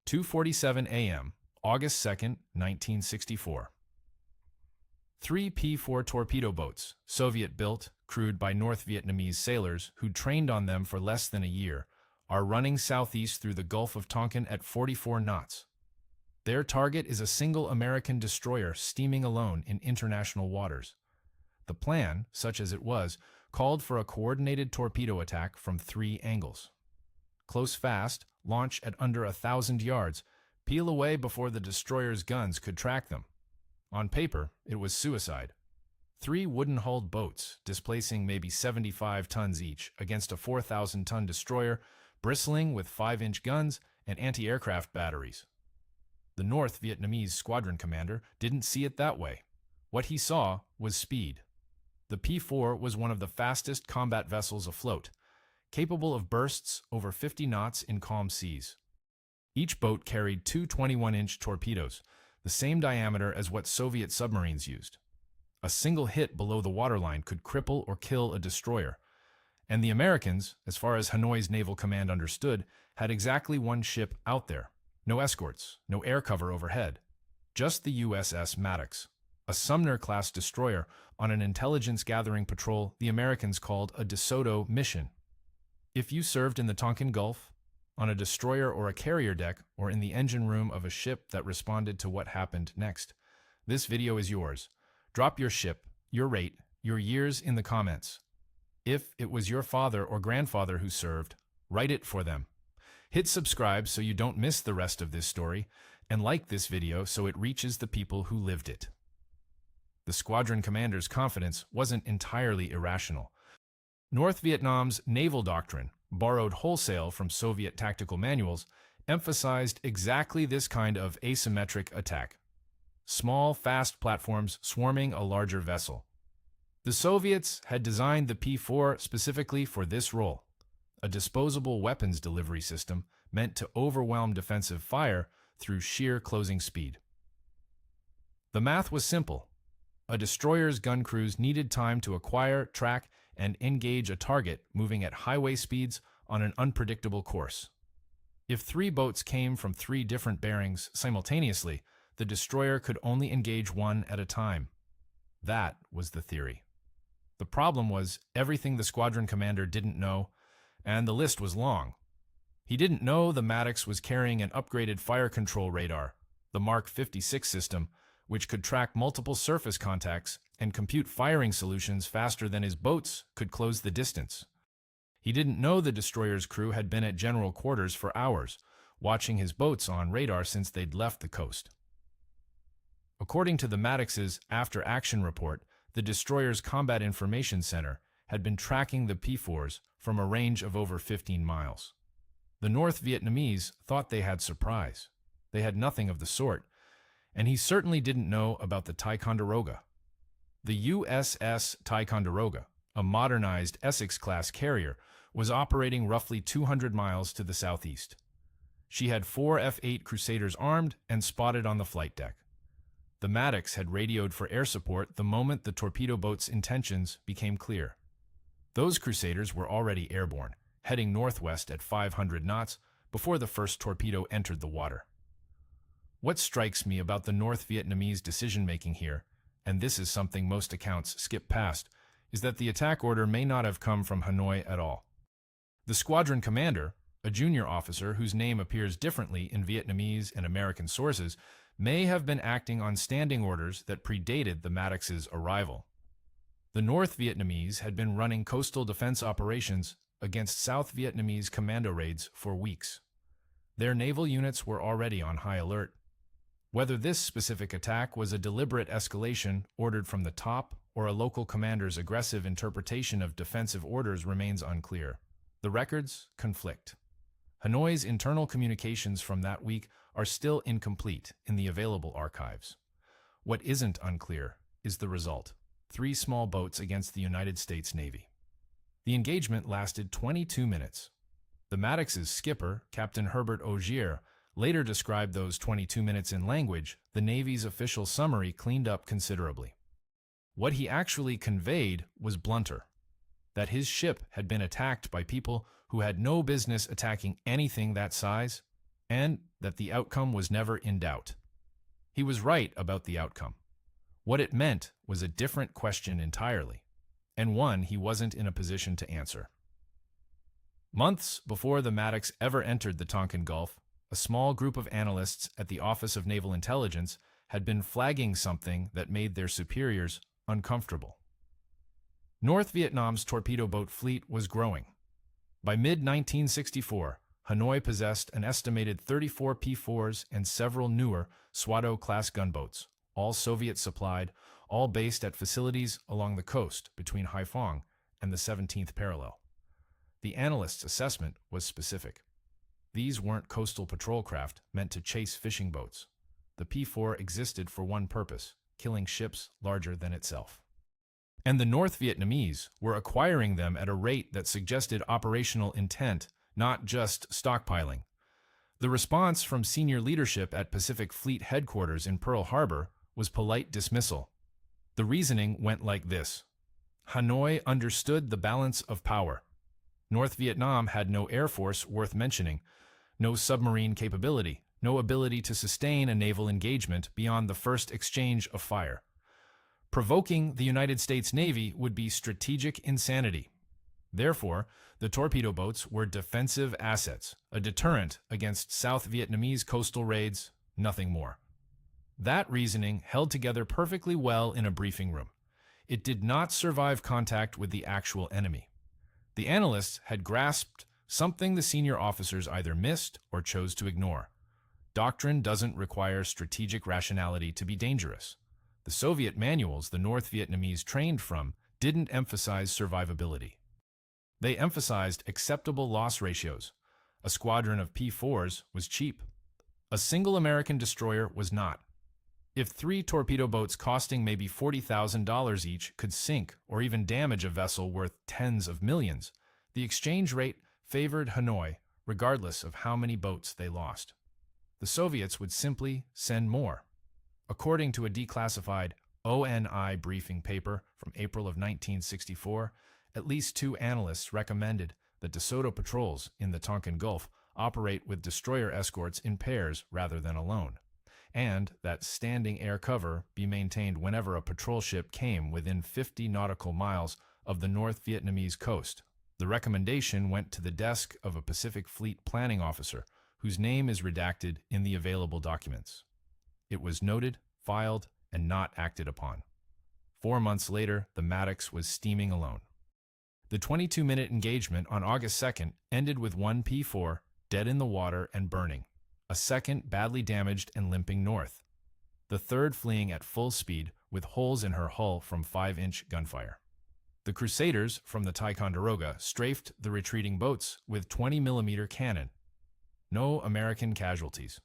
2:47 a.m., August 2, 1964. 3 P-4 torpedo boats, Soviet-built, crewed by North Vietnamese sailors who'd trained on them for less than a year, are running southeast through the Gulf of Tonkin at 44 knots. Their target is a single American destroyer steaming alone in international waters. The plan, such as it was, called for a coordinated torpedo attack from 3 angles. Close fast, launch at under 1,000 yards, peel away before the destroyer's guns could track them. On paper, it was suicide. 3 wooden-hulled boats, displacing maybe 75 tons each, against a 4,000-ton destroyer, bristling with 5-inch guns and anti-aircraft batteries. The North Vietnamese squadron commander didn't see it that way. What he saw was speed. The P-4 was one of the fastest combat vessels afloat, capable of bursts over 50 knots in calm seas. Each boat carried 2 21-inch torpedoes, the same diameter as what Soviet submarines used. A single hit below the waterline could cripple or kill a destroyer. And the Americans, as far as Hanoi's naval command understood, had exactly one ship out there. No escorts, no air cover overhead. Just the USS Maddox, a Sumner-class destroyer on an intelligence-gathering patrol the Americans called a DeSoto mission. If you served in the Tonkin Gulf, on a destroyer or a carrier deck, or in the engine room of a ship that responded to what happened next, this video is yours. Drop your ship, your rate, your years in the comments. If it was your father or grandfather who served, write it for them. Hit subscribe so you don't miss the rest of this story, and like this video so it reaches the people who lived it. The squadron commander's confidence wasn't entirely irrational. North Vietnam's naval doctrine, borrowed wholesale from Soviet tactical manuals, emphasized exactly this kind of asymmetric attack. Small, fast platforms swarming a larger vessel. The Soviets had designed the P-4 specifically for this role, a disposable weapons delivery system meant to overwhelm defensive fire through sheer closing speed. The math was simple. A destroyer's gun crews needed time to acquire, track, and engage a target moving at highway speeds on an unpredictable course. If 3 boats came from 3 different bearings simultaneously, the destroyer could only engage one at a time. That was the theory. The problem was everything the squadron commander didn't know, and the list was long. He didn't know the Maddox was carrying an upgraded fire control radar, the Mark 56 system, which could track multiple surface contacts and compute firing solutions faster than his boats could close the distance. He didn't know the destroyer's crew had been at general quarters for hours, watching his boats on radar since they'd left the coast. According to the Maddox's after-action report, the destroyer's Combat Information Center had been tracking the P-4s from a range of over 15 miles. The North Vietnamese thought they had surprise. They had nothing of the sort, and he certainly didn't know about the Ticonderoga. The USS Ticonderoga, a modernized Essex-class carrier, was operating roughly 200 miles to the southeast. She had 4 F-8 Crusaders armed and spotted on the flight deck. The Maddox had radioed for air support the moment the torpedo boat's intentions became clear. Those Crusaders were already airborne, heading northwest at 500 knots before the first torpedo entered the water. What strikes me about the North Vietnamese decision-making here, and this is something most accounts skip past, is that the attack order may not have come from Hanoi at all. The squadron commander, a junior officer whose name appears differently in Vietnamese and American sources, may have been acting on standing orders that predated the Maddox's arrival. The North Vietnamese had been running coastal defense operations against South Vietnamese commando raids for weeks. Their naval units were already on high alert. Whether this specific attack was a deliberate escalation ordered from the top or a local commander's aggressive interpretation of defensive orders remains unclear. The records conflict. Hanoi's internal communications from that week are still incomplete in the available archives. What isn't unclear is the result: 3 small boats against the United States Navy. The engagement lasted 22 minutes. The Maddox's skipper, Captain Herbert Augier, later described those 22 minutes in language the Navy's official summary cleaned up considerably. What he actually conveyed was blunter: that his ship had been attacked by people who had no business attacking anything that size, and that the outcome was never in doubt. He was right about the outcome. What it meant was a different question entirely, and one he wasn't in a position to answer. Months before the Maddox ever entered the Tonkin Gulf, a small group of analysts at the Office of Naval Intelligence had been flagging something that made their superiors uncomfortable. North Vietnam's torpedo boat fleet was growing. By mid-1964, Hanoi possessed an estimated 34 P-4s and several newer DeSoto-class gunboats, all Soviet-supplied, all based at facilities along the coast between Haiphong and the 17th parallel. The analyst's assessment was specific. These weren't coastal patrol craft meant to chase fishing boats. The P-4 existed for one purpose, killing ships larger than itself. And the North Vietnamese were acquiring them at a rate that suggested operational intent, not just stockpiling. The response from senior leadership at Pacific Fleet Headquarters in Pearl Harbor was polite dismissal. The reasoning went like this. Hanoi understood the balance of power. North Vietnam had no air force worth mentioning, no submarine capability, no ability to sustain a naval engagement beyond the first exchange of fire. Provoking the United States Navy would be strategic insanity. Therefore, the torpedo boats were defensive assets, a deterrent against South Vietnamese coastal raids, nothing more. That reasoning held together perfectly well in a briefing room. It did not survive contact with the actual enemy. The analysts had grasped something the senior officers either missed or chose to ignore. Doctrine doesn't require strategic rationality to be dangerous. The Soviet manuals the North Vietnamese trained from didn't emphasize survivability. They emphasized acceptable loss ratios. A squadron of P-4s was cheap. A single American destroyer was not. If 3 torpedo boats costing maybe $40,000 each could sink or even damage a vessel worth tens of millions, the exchange rate favored Hanoi regardless of how many boats they lost. The Soviets would simply send more. According to a declassified ONI briefing paper from April of 1964, at least 2 analysts recommended that DeSoto patrols in the Tonkin Gulf operate with destroyer escorts in pairs rather than alone, and that standing air cover be maintained whenever a patrol ship came within 50 nautical miles of the North Vietnamese coast. The recommendation went to the desk of a Pacific Fleet planning officer, whose name is redacted in the available documents. It was noted, filed, and not acted upon. 4 months later, the Maddox was steaming alone. The 22-minute engagement on August 2nd ended with 1 P-4 dead in the water and burning, a second badly damaged and limping north, the third fleeing at full speed with holes in her hull from 5-inch gunfire. The Crusaders from the Ticonderoga strafed the retreating boats with 20mm cannon. No American casualties.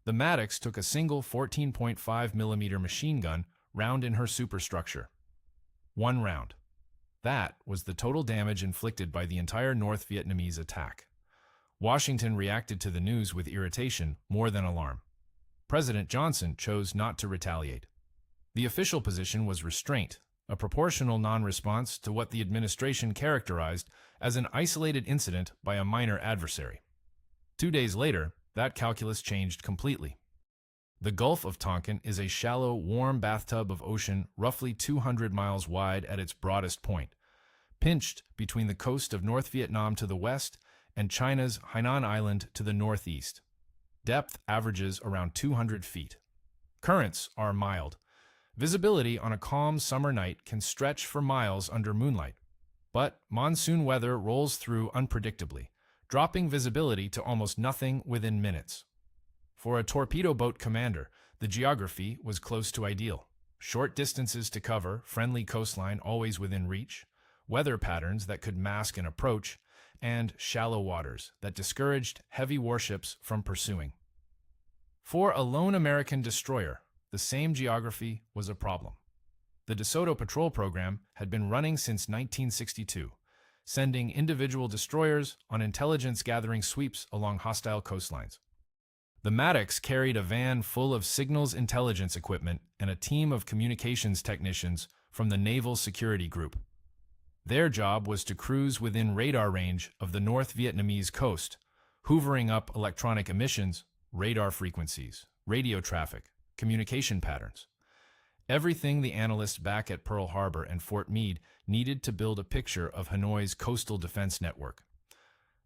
The Maddox took a single 14.5mm machine gun round in her superstructure. 1 round. That was the total damage inflicted by the entire North Vietnamese attack. Washington reacted to the news with irritation more than alarm. President Johnson chose not to retaliate. The official position was restraint, a proportional non-response to what the administration characterized as an isolated incident by a minor adversary. 2 days later, that calculus changed completely. The Gulf of Tonkin is a shallow, warm bathtub of ocean roughly 200 miles wide at its broadest point, pinched between the coast of North Vietnam to the west and China's Hainan Island to the northeast. Depth averages around 200 feet. Currents are mild. Visibility on a calm summer night can stretch for miles under moonlight, but monsoon weather rolls through unpredictably, dropping visibility to almost nothing within minutes. For a torpedo boat commander, the geography was close to ideal. Short distances to cover, friendly coastline always within reach, weather patterns that could mask an approach, and shallow waters that discouraged heavy warships from pursuing. For a lone American destroyer, the same geography was a problem. The DeSoto patrol program had been running since 1962, sending individual destroyers on intelligence-gathering sweeps along hostile coastlines. The Maddox carried a van full of signals intelligence equipment and a team of communications technicians from the Naval Security Group. Their job was to cruise within radar range of the North Vietnamese coast, hoovering up electronic emissions, radar frequencies, radio traffic, communication patterns. Everything the analysts back at Pearl Harbor and Fort Meade needed to build a picture of Hanoi's coastal defense network.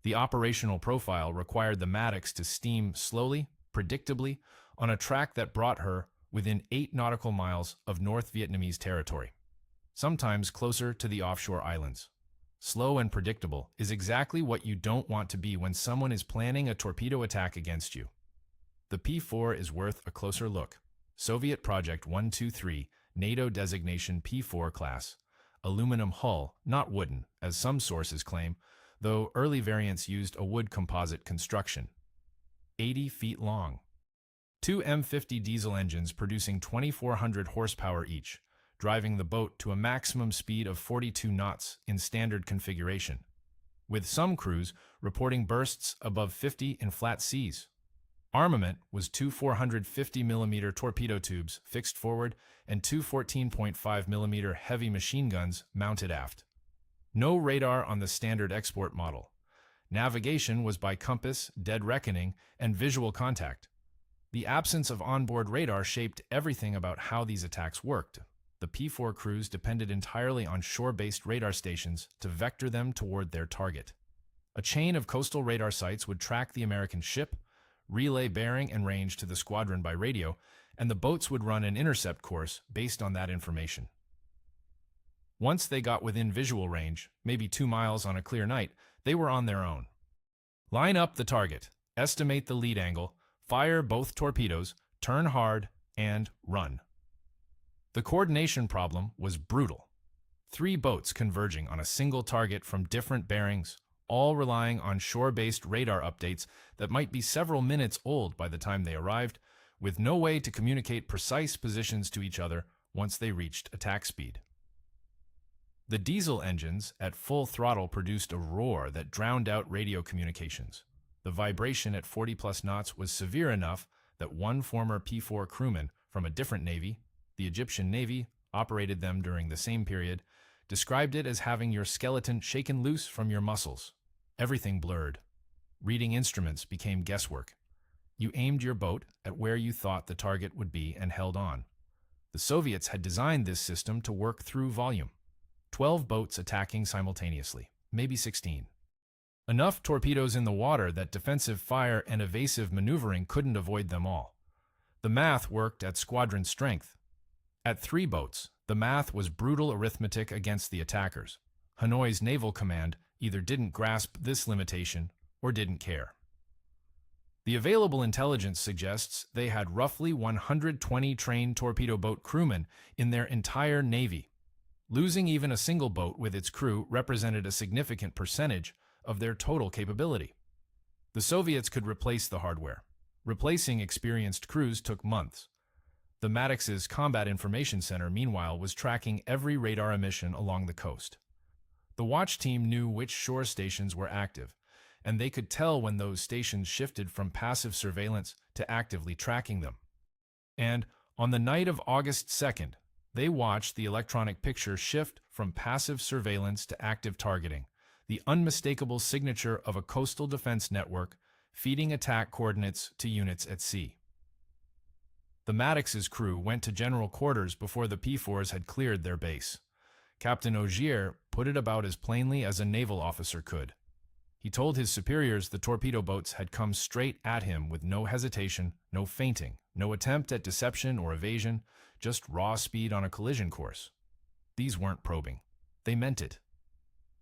The operational profile required the Maddox to steam slowly, predictably, on a track that brought her within 8 nautical miles of North Vietnamese territory, sometimes closer to the offshore islands. Slow and predictable is exactly what you don't want to be when someone is planning a torpedo attack against you. The P-4 is worth a closer look. Soviet Project 123, NATO designation P-4 class. Aluminum hull, not wooden, as some sources claim, though early variants used a wood composite construction. 80 feet long. 2 M50 diesel engines producing 2,400 horsepower each, driving the boat to a maximum speed of 42 knots in standard configuration, with some crews reporting bursts above 50 in flat seas. Armament was 2 450mm torpedo tubes fixed forward and 2 14.5mm heavy machine guns mounted aft. No radar on the standard export model. Navigation was by compass, dead reckoning, and visual contact. The absence of onboard radar shaped everything about how these attacks worked. The P-4 crews depended entirely on shore-based radar stations to vector them toward their target. A chain of coastal radar sites would track the American ship, relay bearing and range to the squadron by radio, and the boats would run an intercept course based on that information. Once they got within visual range, maybe 2 miles on a clear night, they were on their own. Line up the target, estimate the lead angle, fire both torpedoes, turn hard, and run. The coordination problem was brutal. 3 boats converging on a single target from different bearings, all relying on shore-based radar updates that might be several minutes old by the time they arrived, with no way to communicate precise positions to each other once they reached attack speed. The diesel engines at full throttle produced a roar that drowned out radio communications. The vibration at 40+ knots was severe enough that one former P-4 crewman from a different navy, the Egyptian Navy, operated them during the same period, described it as having your skeleton shaken loose from your muscles. Everything blurred. Reading instruments became guesswork. You aimed your boat at where you thought the target would be and held on. The Soviets had designed this system to work through volume. 12 boats attacking simultaneously, maybe 16. Enough torpedoes in the water that defensive fire and evasive maneuvering couldn't avoid them all. The math worked at squadron strength. At 3 boats, the math was brutal arithmetic against the attackers. Hanoi's naval command either didn't grasp this limitation or didn't care. The available intelligence suggests they had roughly 120 trained torpedo boat crewmen in their entire navy. Losing even a single boat with its crew represented a significant percentage of their total capability. The Soviets could replace the hardware. Replacing experienced crews took months. The Maddox's Combat Information Center, meanwhile, was tracking every radar emission along the coast. The watch team knew which shore stations were active, and they could tell when those stations shifted from passive surveillance to actively tracking them. And on the night of August 2nd, they watched the electronic picture shift from passive surveillance to active targeting, the unmistakable signature of a coastal defense network feeding attack coordinates to units at sea. The Maddox's crew went to general quarters before the P-4s had cleared their base. Captain Augier put it about as plainly as a naval officer could. He told his superiors the torpedo boats had come straight at him with no hesitation, no feinting, no attempt at deception or evasion, just raw speed on a collision course. These weren't probing. They meant it.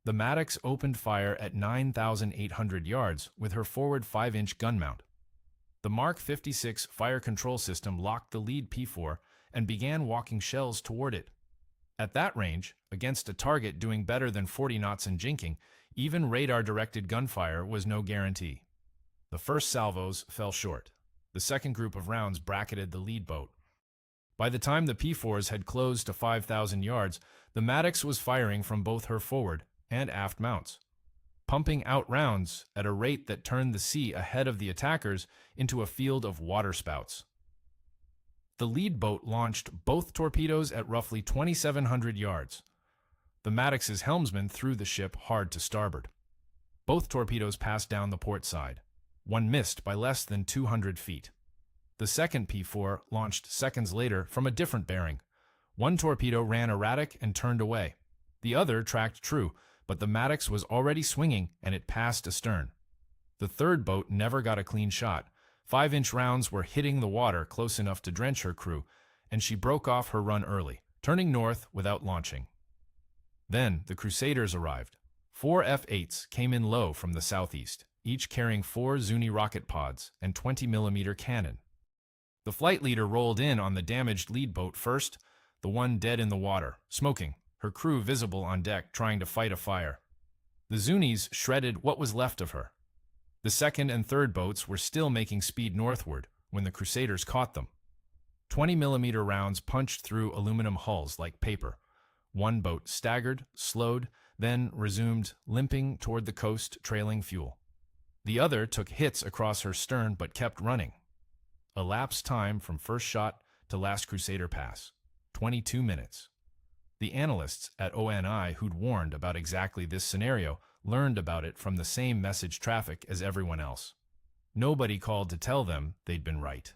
The Maddox opened fire at 9,800 yards with her forward 5-inch gun mount. The Mark 56 fire control system locked the lead P-4 and began walking shells toward it. At that range, against a target doing better than 40 knots in jinking, even radar-directed gunfire was no guarantee. The first salvos fell short. The second group of rounds bracketed the lead boat. By the time the P-4s had closed to 5,000 yards, the Maddox was firing from both her forward and aft mounts, pumping out rounds at a rate that turned the sea ahead of the attackers into a field of waterspouts. The lead boat launched both torpedoes at roughly 2,700 yards. The Maddox's helmsman threw the ship hard to starboard. Both torpedoes passed down the port side. One missed by less than 200 feet. The second P-4 launched seconds later from a different bearing. One torpedo ran erratic and turned away. The other tracked true, but the Maddox was already swinging and it passed astern. The third boat never got a clean shot. 5-inch rounds were hitting the water close enough to drench her crew, and she broke off her run early, turning north without launching. Then the Crusaders arrived. 4 F-8s came in low from the southeast, each carrying 4 Zuni rocket pods and 20mm cannon. The flight leader rolled in on the damaged lead boat first, the one dead in the water, smoking, her crew visible on deck trying to fight a fire. The Zunis shredded what was left of her. The second and third boats were still making speed northward when the Crusaders caught them. 20mm rounds punched through aluminum hulls like paper. One boat staggered, slowed, then resumed, limping toward the coast, trailing fuel. The other took hits across her stern but kept running. Elapsed time from first shot to last Crusader pass, 22 minutes. The analysts at ONI who'd warned about exactly this scenario learned about it from the same message traffic as everyone else. Nobody called to tell them they'd been right.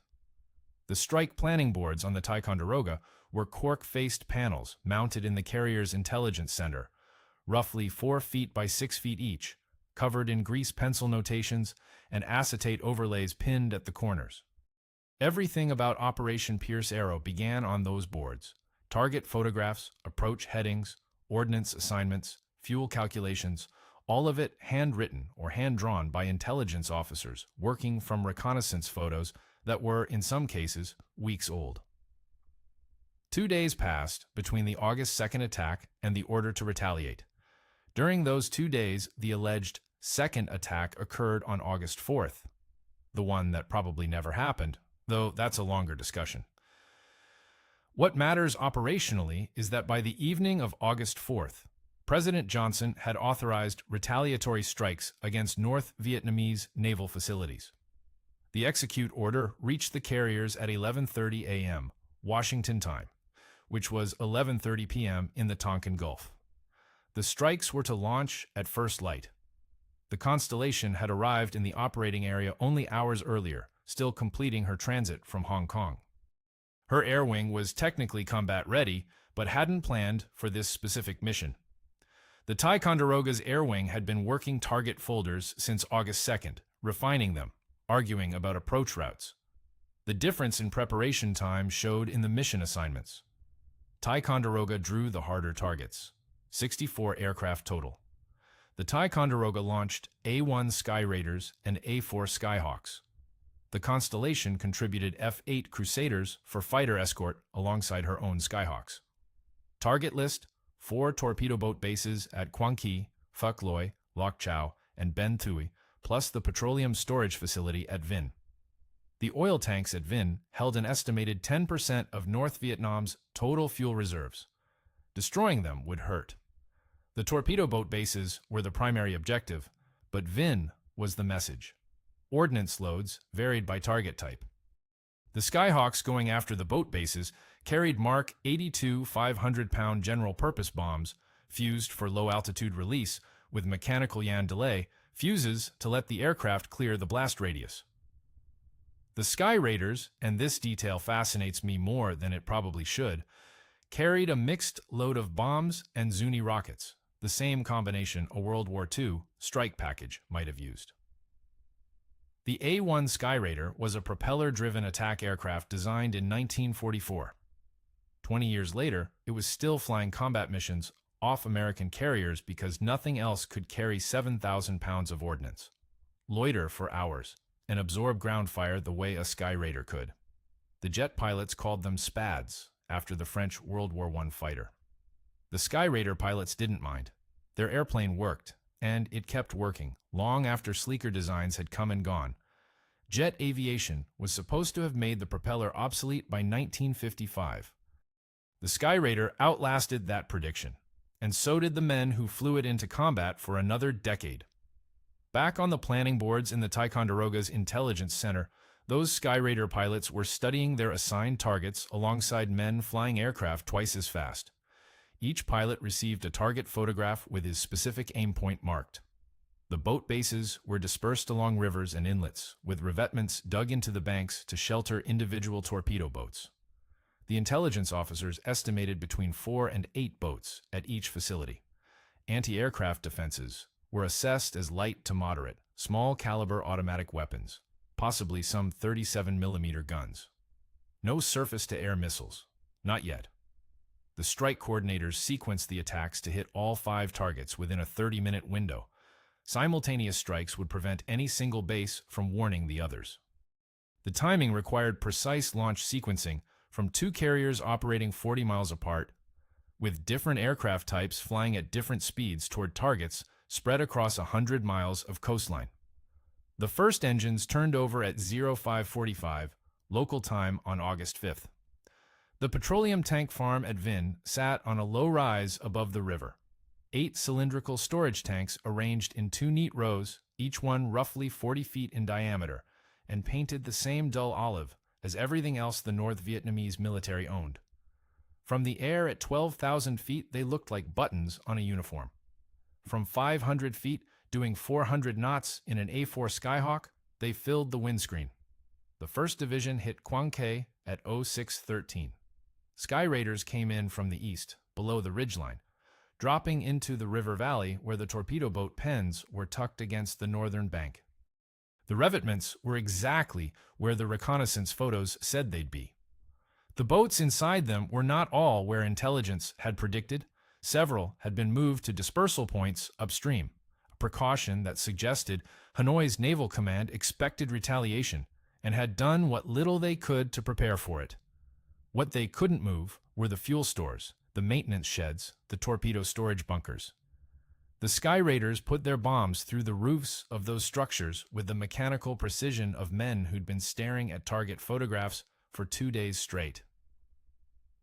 The strike planning boards on the Ticonderoga were cork-faced panels mounted in the carrier's intelligence center, roughly 4 feet by 6 feet each, covered in grease pencil notations and acetate overlays pinned at the corners. Everything about Operation Pierce Arrow began on those boards. Target photographs, approach headings, ordnance assignments, fuel calculations, all of it handwritten or hand-drawn by intelligence officers working from reconnaissance photos that were, in some cases, weeks old. 2 days passed between the August 2nd attack and the order to retaliate. During those 2 days, the alleged second attack occurred on August 4th, the one that probably never happened, though that's a longer discussion. What matters operationally is that by the evening of August 4th, President Johnson had authorized retaliatory strikes against North Vietnamese naval facilities. The execute order reached the carriers at 11:30 a.m. Washington time, which was 11:30 p.m. in the Tonkin Gulf. The strikes were to launch at first light. The Constellation had arrived in the operating area only hours earlier, still completing her transit from Hong Kong. Her air wing was technically combat ready, but hadn't planned for this specific mission. The Ticonderoga's air wing had been working target folders since August 2nd, refining them, arguing about approach routes. The difference in preparation time showed in the mission assignments. Ticonderoga drew the harder targets, 64 aircraft total. The Ticonderoga launched A-1 Sky Raiders and A-4 Skyhawks. The Constellation contributed F-8 Crusaders for fighter escort alongside her own Skyhawks. Target list: 4 torpedo boat bases at Quang Khe, Phuc Loi, Loc Chao, and Ben Thuy, plus the petroleum storage facility at Vinh. The oil tanks at Vinh held an estimated 10% of North Vietnam's total fuel reserves. Destroying them would hurt. The torpedo boat bases were the primary objective, but Vinh was the message. Ordnance loads varied by target type. The Skyhawks going after the boat bases carried Mark 82 500-pound general-purpose bombs, fused for low-altitude release with mechanical yan delay, fuses to let the aircraft clear the blast radius. The Sky Raiders, and this detail fascinates me more than it probably should, carried a mixed load of bombs and Zuni rockets, the same combination a World War II strike package might have used. The A-1 Sky Raider was a propeller-driven attack aircraft designed in 1944. 20 years later, it was still flying combat missions off American carriers because nothing else could carry 7,000 pounds of ordnance, loiter for hours, and absorb ground fire the way a Sky Raider could. The jet pilots called them SPADs after the French World War I fighter. The Sky Raider pilots didn't mind. Their airplane worked, and it kept working, long after sleeker designs had come and gone. Jet aviation was supposed to have made the propeller obsolete by 1955. The Sky Raider outlasted that prediction, and so did the men who flew it into combat for another decade. Back on the planning boards in the Ticonderoga's Intelligence Center, those Sky Raider pilots were studying their assigned targets alongside men flying aircraft twice as fast. Each pilot received a target photograph with his specific aim point marked. The boat bases were dispersed along rivers and inlets, with revetments dug into the banks to shelter individual torpedo boats. The intelligence officers estimated between 4 and 8 boats at each facility. Anti-aircraft defenses were assessed as light to moderate, small-caliber automatic weapons, possibly some 37mm guns. No surface-to-air missiles. Not yet. The strike coordinators sequenced the attacks to hit all 5 targets within a 30-minute window. Simultaneous strikes would prevent any single base from warning the others. The timing required precise launch sequencing from 2 carriers operating 40 miles apart, with different aircraft types flying at different speeds toward targets spread across 100 miles of coastline. The first engines turned over at 0545 local time on August 5th. The petroleum tank farm at Vinh sat on a low rise above the river. 8 cylindrical storage tanks arranged in 2 neat rows, each one roughly 40 feet in diameter, and painted the same dull olive as everything else the North Vietnamese military owned. From the air at 12,000 feet, they looked like buttons on a uniform. From 500 feet, doing 400 knots in an A4 Skyhawk, they filled the windscreen. The 1st Division hit Quang Khe at 0613. Sky Raiders came in from the east, below the ridgeline, dropping into the river valley where the torpedo boat pens were tucked against the northern bank. The revetments were exactly where the reconnaissance photos said they'd be. The boats inside them were not all where intelligence had predicted. Several had been moved to dispersal points upstream, a precaution that suggested Hanoi's naval command expected retaliation and had done what little they could to prepare for it. What they couldn't move were the fuel stores, the maintenance sheds, the torpedo storage bunkers. The Sky Raiders put their bombs through the roofs of those structures with the mechanical precision of men who'd been staring at target photographs for 2 days straight.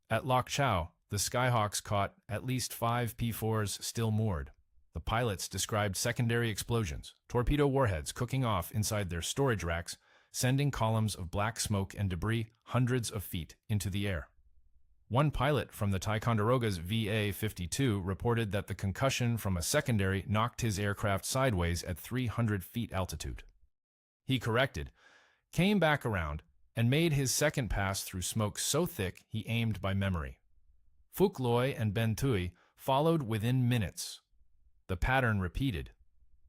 At Loc Chao, the Skyhawks caught at least 5 P-4s still moored. The pilots described secondary explosions, torpedo warheads cooking off inside their storage racks, sending columns of black smoke and debris hundreds of feet into the air. One pilot from the Ticonderoga's VA-52 reported that the concussion from a secondary knocked his aircraft sideways at 300 feet altitude. He corrected, came back around, and made his second pass through smoke so thick he aimed by memory. Phuc Loi and Thuy followed within minutes. The pattern repeated.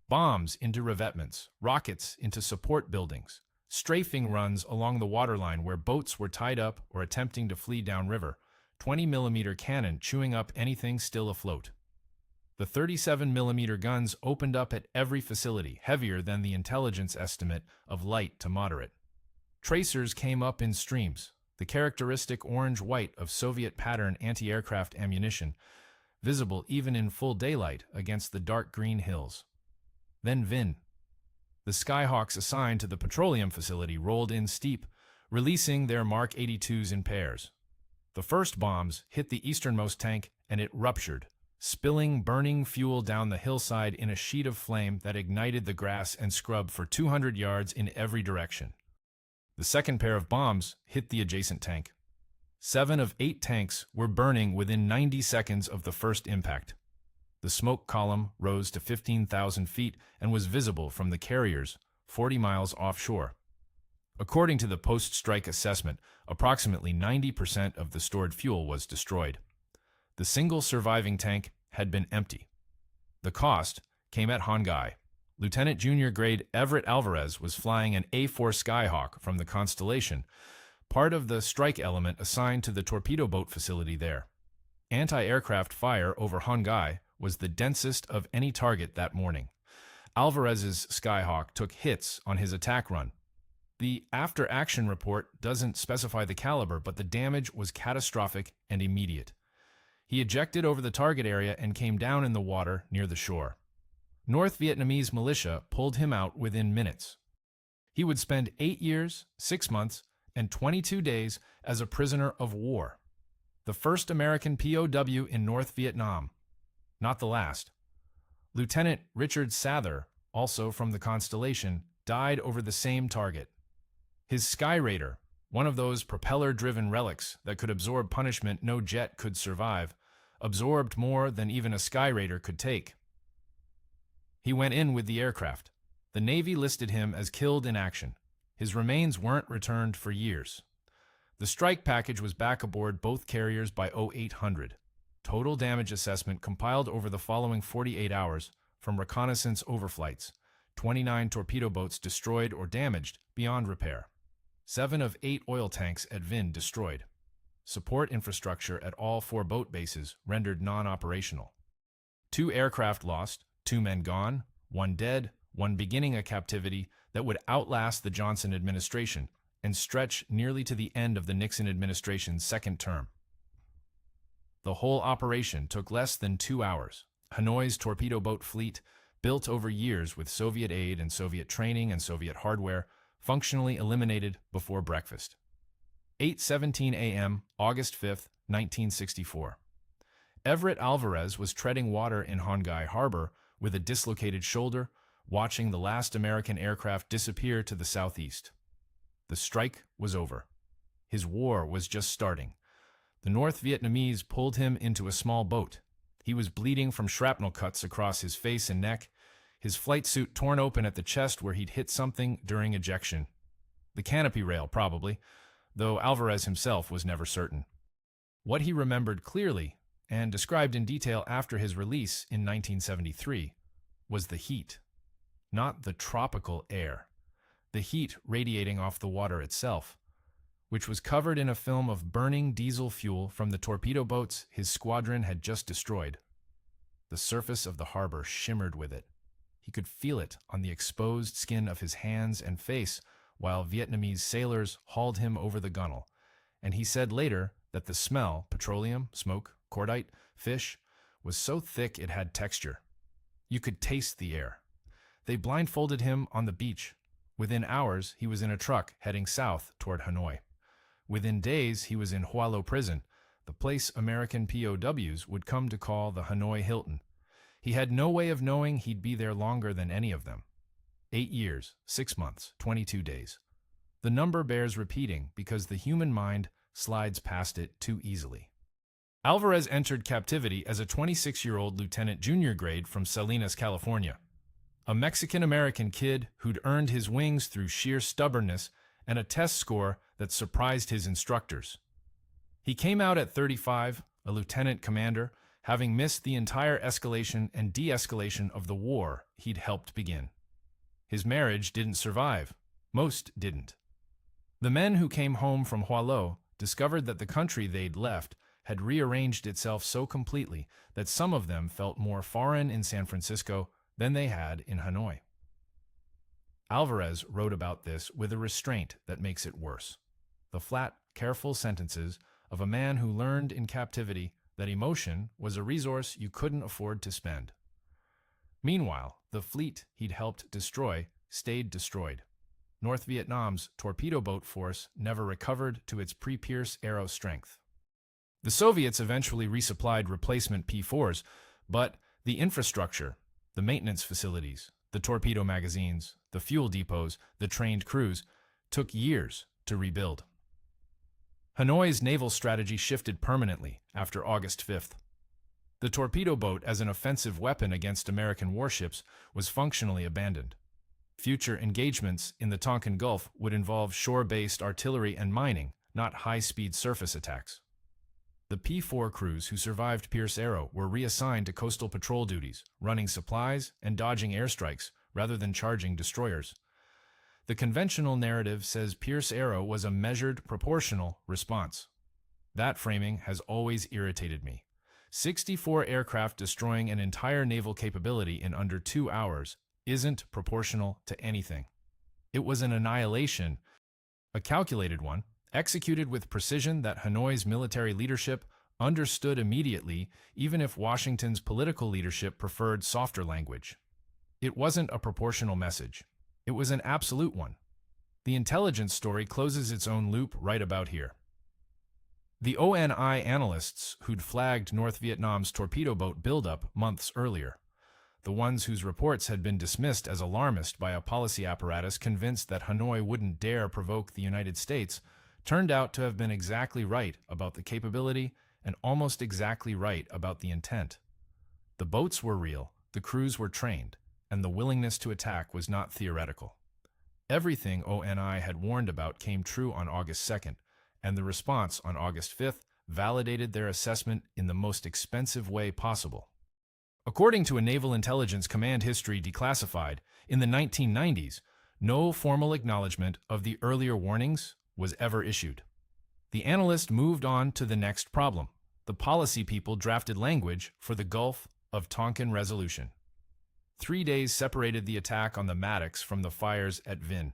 Bombs into revetments, rockets into support buildings, strafing runs along the waterline where boats were tied up or attempting to flee downriver, 20mm cannon chewing up anything still afloat. The 37mm guns opened up at every facility, heavier than the intelligence estimate of light to moderate. Tracers came up in streams, the characteristic orange-white of Soviet-pattern anti-aircraft ammunition, visible even in full daylight against the dark green hills. Then Vinh. The Skyhawks assigned to the petroleum facility rolled in steep, releasing their Mark 82s in pairs. The first bombs hit the easternmost tank and it ruptured, spilling burning fuel down the hillside in a sheet of flame that ignited the grass and scrub for 200 yards in every direction. The second pair of bombs hit the adjacent tank. 7 of 8 tanks were burning within 90 seconds of the first impact. The smoke column rose to 15,000 feet and was visible from the carriers 40 miles offshore. According to the post-strike assessment, approximately 90% of the stored fuel was destroyed. The single surviving tank had been empty. The cost came at Hon Gai. Lieutenant Junior Grade Everett Alvarez was flying an A4 Skyhawk from the Constellation, part of the strike element assigned to the torpedo boat facility there. Anti-aircraft fire over Hon Gai was the densest of any target that morning. Alvarez's Skyhawk took hits on his attack run. The after-action report doesn't specify the caliber, but the damage was catastrophic and immediate. He ejected over the target area and came down in the water near the shore. North Vietnamese militia pulled him out within minutes. He would spend 8 years, 6 months, and 22 days as a prisoner of war. The first American POW in North Vietnam. Not the last. Lieutenant Richard Sather, also from the Constellation, died over the same target. His Sky Raider, one of those propeller-driven relics that could absorb punishment no jet could survive, absorbed more than even a Sky Raider could take. He went in with the aircraft. The Navy listed him as killed in action. His remains weren't returned for years. The strike package was back aboard both carriers by 0800. Total damage assessment compiled over the following 48 hours from reconnaissance overflights. 29 torpedo boats destroyed or damaged beyond repair. 7 of 8 oil tanks at Vinh destroyed. Support infrastructure at all 4 boat bases rendered non-operational. 2 aircraft lost, 2 men gone, 1 dead, 1 beginning a captivity that would outlast the Johnson administration and stretch nearly to the end of the Nixon administration's second term. The whole operation took less than 2 hours. Hanoi's torpedo boat fleet, built over years with Soviet aid and Soviet training and Soviet hardware, functionally eliminated before breakfast. 8:17 a.m., August 5, 1964. Everett Alvarez was treading water in Hongai Harbor with a dislocated shoulder, watching the last American aircraft disappear to the southeast. The strike was over. His war was just starting. The North Vietnamese pulled him into a small boat. He was bleeding from shrapnel cuts across his face and neck, his flight suit torn open at the chest where he'd hit something during ejection. The canopy rail, probably, though Alvarez himself was never certain. What he remembered clearly, and described in detail after his release in 1973, was the heat. Not the tropical air. The heat radiating off the water itself, which was covered in a film of burning diesel fuel from the torpedo boats his squadron had just destroyed. The surface of the harbor shimmered with it. He could feel it on the exposed skin of his hands and face while Vietnamese sailors hauled him over the gunwale, and he said later that the smell, petroleum, smoke, cordite, fish, was so thick it had texture. You could taste the air. They blindfolded him on the beach. Within hours, he was in a truck heading south toward Hanoi. Within days, he was in Phuc Loi prison, the place American POWs would come to call the Hanoi Hilton. He had no way of knowing he'd be there longer than any of them. 8 years, 6 months, 22 days. The number bears repeating because the human mind slides past it too easily. Alvarez entered captivity as a 26-year-old lieutenant junior grade from Salinas, California. A Mexican-American kid who'd earned his wings through sheer stubbornness and a test score that surprised his instructors. He came out at 35, a lieutenant commander, having missed the entire escalation and de-escalation of the war he'd helped begin. His marriage didn't survive. Most didn't. The men who came home from Phuc Loi discovered that the country they'd left had rearranged itself so completely that some of them felt more foreign in San Francisco than they had in Hanoi. Alvarez wrote about this with a restraint that makes it worse. The flat, careful sentences of a man who learned in captivity that emotion was a resource you couldn't afford to spend. Meanwhile, the fleet he'd helped destroy stayed destroyed. North Vietnam's torpedo boat force never recovered to its pre-Pierce Arrow strength. The Soviets eventually resupplied replacement P-4s, but the infrastructure, the maintenance facilities, the torpedo magazines, the fuel depots, the trained crews, took years to rebuild. Hanoi's naval strategy shifted permanently after August 5th. The torpedo boat as an offensive weapon against American warships was functionally abandoned. Future engagements in the Tonkin Gulf would involve shore-based artillery and mining, not high-speed surface attacks. The P-4 crews who survived Pierce Arrow were reassigned to coastal patrol duties, running supplies and dodging airstrikes rather than charging destroyers. The conventional narrative says Pierce Arrow was a measured, proportional response. That framing has always irritated me. 64 aircraft destroying an entire naval capability in under 2 hours isn't proportional to anything. It was an annihilation, a calculated one, executed with precision that Hanoi's military leadership understood immediately, even if Washington's political leadership preferred softer language. It wasn't a proportional message. It was an absolute one. The intelligence story closes its own loop right about here. The ONI analysts who'd flagged North Vietnam's torpedo boat buildup months earlier, the ones whose reports had been dismissed as alarmist by a policy apparatus convinced that Hanoi wouldn't dare provoke the United States, turned out to have been exactly right about the capability and almost exactly right about the intent. The boats were real, the crews were trained, and the willingness to attack was not theoretical. Everything ONI had warned about came true on August 2nd, and the response on August 5th validated their assessment in the most expensive way possible. According to a Naval Intelligence Command history declassified, in the 1990s, no formal acknowledgement of the earlier warnings was ever issued. The analyst moved on to the next problem. The policy people drafted language for the Gulf of Tonkin resolution. 3 days separated the attack on the Maddox from the fires at Vinh.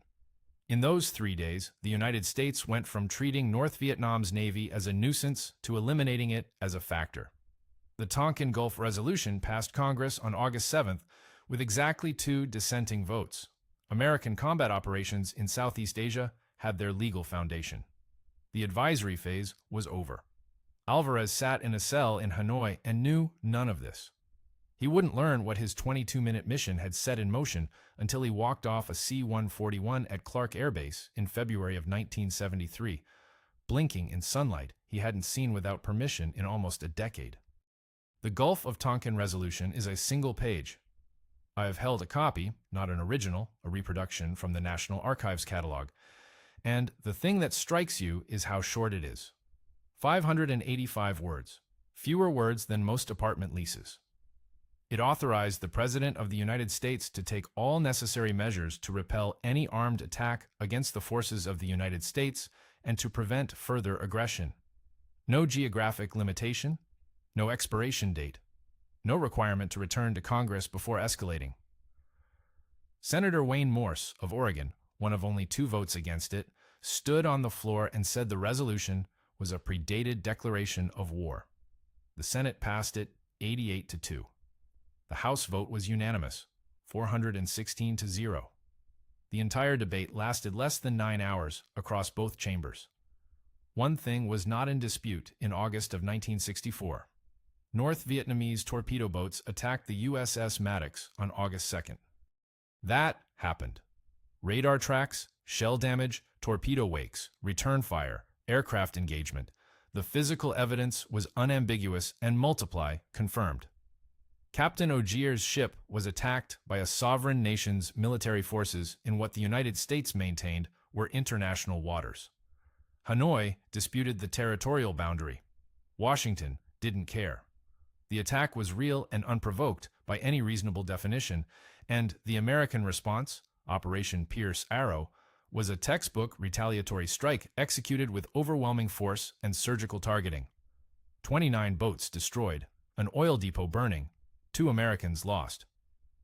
In those 3 days, the United States went from treating North Vietnam's Navy as a nuisance to eliminating it as a factor. The Tonkin Gulf Resolution passed Congress on August 7th with exactly 2 dissenting votes. American combat operations in Southeast Asia had their legal foundation. The advisory phase was over. Alvarez sat in a cell in Hanoi and knew none of this. He wouldn't learn what his 22-minute mission had set in motion until he walked off a C-141 at Clark Air Base in February of 1973, blinking in sunlight he hadn't seen without permission in almost a decade. The Gulf of Tonkin resolution is a single page. I have held a copy, not an original, a reproduction from the National Archives catalog, and the thing that strikes you is how short it is. 585 words, fewer words than most apartment leases. It authorized the President of the United States to take all necessary measures to repel any armed attack against the forces of the United States and to prevent further aggression. No geographic limitation, no expiration date, no requirement to return to Congress before escalating. Senator Wayne Morse of Oregon, one of only 2 votes against it, stood on the floor and said the resolution was a predated declaration of war. The Senate passed it 88-2. The House vote was unanimous, 416-0. The entire debate lasted less than 9 hours across both chambers. One thing was not in dispute in August of 1964. North Vietnamese torpedo boats attacked the USS Maddox on August 2nd. That happened. Radar tracks, shell damage, torpedo wakes, return fire, aircraft engagement. The physical evidence was unambiguous and multiply confirmed. Captain Ogier's ship was attacked by a sovereign nation's military forces in what the United States maintained were international waters. Hanoi disputed the territorial boundary. Washington didn't care. The attack was real and unprovoked by any reasonable definition, and the American response, Operation Pierce Arrow, was a textbook retaliatory strike executed with overwhelming force and surgical targeting. 29 boats destroyed, an oil depot burning, 2 Americans lost.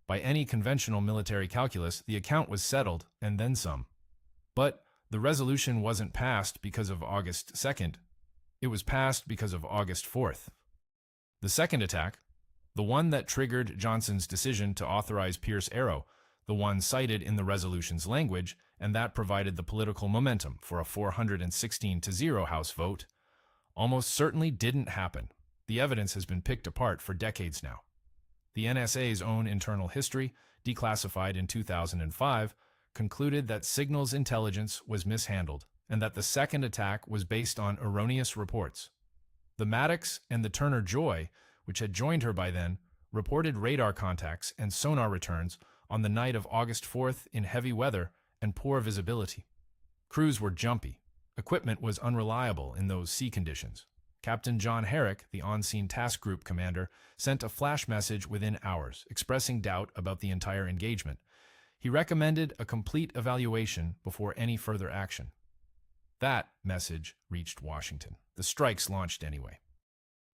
By any conventional military calculus, the account was settled and then some. But the resolution wasn't passed because of August 2nd. It was passed because of August 4th. The second attack, the one that triggered Johnson's decision to authorize Pierce Arrow, the one cited in the resolution's language, and that provided the political momentum for a 416-0 House vote, almost certainly didn't happen. The evidence has been picked apart for decades now. The NSA's own internal history, declassified in 2005, concluded that signals intelligence was mishandled and that the second attack was based on erroneous reports. The Maddox and the Turner Joy, which had joined her by then, reported radar contacts and sonar returns on the night of August 4th in heavy weather and poor visibility. Crews were jumpy. Equipment was unreliable in those sea conditions. Captain John Herrick, the on-scene task group commander, sent a flash message within hours, expressing doubt about the entire engagement. He recommended a complete evaluation before any further action. That message reached Washington. The strikes launched anyway.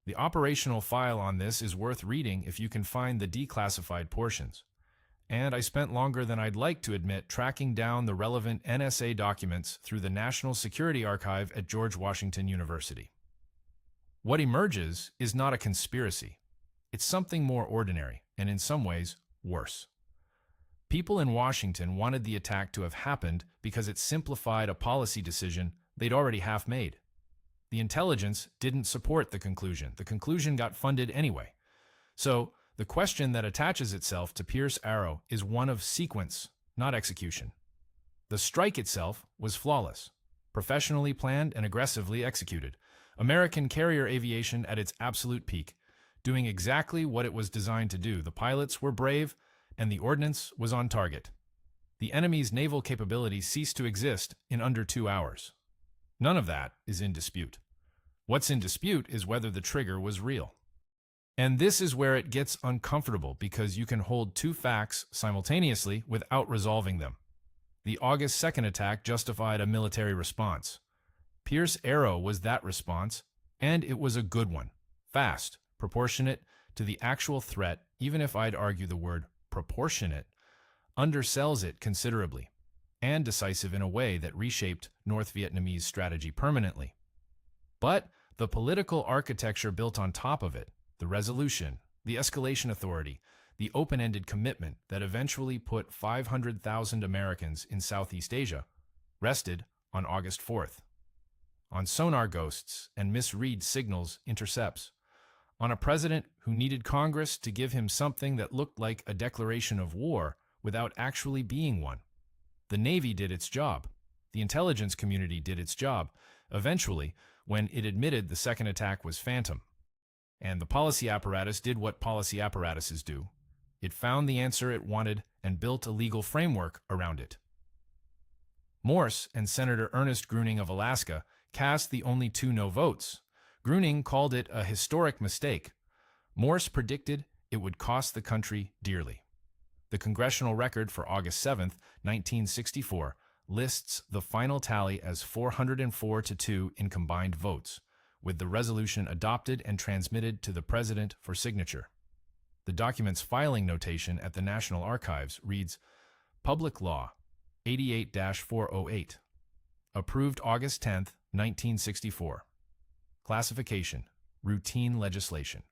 The operational file on this is worth reading if you can find the declassified portions. And I spent longer than I'd like to admit tracking down the relevant NSA documents through the National Security Archive at George Washington University. What emerges is not a conspiracy. It's something more ordinary, and in some ways, worse. People in Washington wanted the attack to have happened because it simplified a policy decision they'd already half made. The intelligence didn't support the conclusion. The conclusion got funded anyway. So, the question that attaches itself to Pierce Arrow is one of sequence, not execution. The strike itself was flawless, professionally planned and aggressively executed. American carrier aviation at its absolute peak, doing exactly what it was designed to do. The pilots were brave, and the ordnance was on target. The enemy's naval capability ceased to exist in under 2 hours. None of that is in dispute. What's in dispute is whether the trigger was real. And this is where it gets uncomfortable because you can hold two facts simultaneously without resolving them. The August 2nd attack justified a military response. Pierce Arrow was that response, and it was a good one. Fast, proportionate to the actual threat, even if I'd argue the word proportionate undersells it considerably, and decisive in a way that reshaped North Vietnamese strategy permanently. But the political architecture built on top of it, the resolution, the escalation authority, the open-ended commitment that eventually put 500,000 Americans in Southeast Asia, rested on August 4th. On sonar ghosts and misread signals intercepts. On a president who needed Congress to give him something that looked like a declaration of war without actually being one. The Navy did its job. The intelligence community did its job, eventually, when it admitted the second attack was phantom. And the policy apparatus did what policy apparatuses do. It found the answer it wanted and built a legal framework around it. Morse and Senator Ernest Gruening of Alaska cast the only 2 no votes. Gruening called it a historic mistake. Morse predicted it would cost the country dearly. The congressional record for August 7, 1964, lists the final tally as 404-2 in combined votes, with the resolution adopted and transmitted to the President for signature. The document's filing notation at the National Archives reads, Phuc Loi, 88-408. Approved August 10, 1964. Classification: routine legislation.